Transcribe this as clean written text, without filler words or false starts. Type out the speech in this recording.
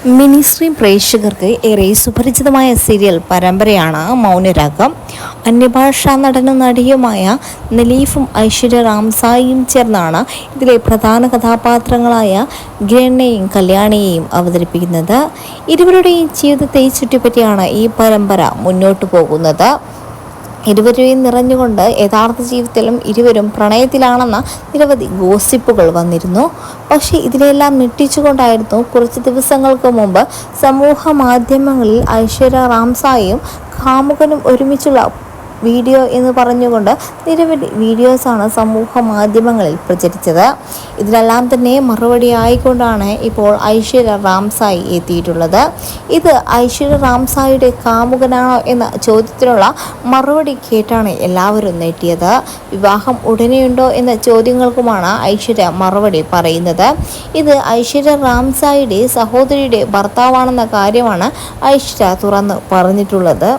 Mini screen പ്രേക്ഷകർക്ക് ഏറെ സുപരിചിതമായ സീരിയൽ പരമ്പരയാണ് മൗനരാഗം. അന്യഭാഷാ നടനും നടിയുമായ നലീഫും ഐശ്വര്യ റാംസായിയും ചേർന്നാണ് ഇതിലെ പ്രധാന കഥാപാത്രങ്ങളായ ഗിരണിയെയും കല്യാണിയെയും അവതരിപ്പിക്കുന്നത്. ഇരുവരുടെയും ജീവിതത്തെ ചുറ്റിപ്പറ്റിയാണ് ഈ പരമ്പര മുന്നോട്ടു പോകുന്നത്. ഇരുവരെയും നിറഞ്ഞുകൊണ്ട് യഥാർത്ഥ ജീവിതത്തിലും ഇരുവരും പ്രണയത്തിലാണെന്ന നിരവധി ഗോസിപ്പുകൾ വന്നിരുന്നു. പക്ഷേ ഇതിനെല്ലാം ഞെട്ടിച്ചുകൊണ്ടായിരുന്നു കുറച്ച് ദിവസങ്ങൾക്ക് മുമ്പ് സമൂഹ മാധ്യമങ്ങളിൽ ഐശ്വര്യ റാംസായും കാമുകനും ഒരുമിച്ചുള്ള വീഡിയോ എന്ന് പറഞ്ഞുകൊണ്ട് നിരവധി വീഡിയോസാണ് സമൂഹ മാധ്യമങ്ങളിൽ പ്രചരിച്ചത്. ഇതിനെല്ലാം തന്നെ മറുപടിയായിക്കൊണ്ടാണ് ഇപ്പോൾ ഐശ്വര്യ റാംസായി എത്തിയിട്ടുള്ളത്. ഇത് ഐശ്വര്യ റാംസായിയുടെ കാമുകനാണോ എന്ന ചോദ്യത്തിനുള്ള മറുപടി കേട്ടാണ് എല്ലാവരും നെട്ടിയത്. വിവാഹം ഉടനെയുണ്ടോ എന്ന ചോദ്യങ്ങൾക്കുമാണ് ഐശ്വര്യ മറുപടി പറയുന്നത്. ഇത് ഐശ്വര്യ റാംസായിയുടെ സഹോദരിയുടെ ഭർത്താവാണെന്ന കാര്യമാണ് ഐശ്വര്യ തുറന്നു പറഞ്ഞിട്ടുള്ളത്.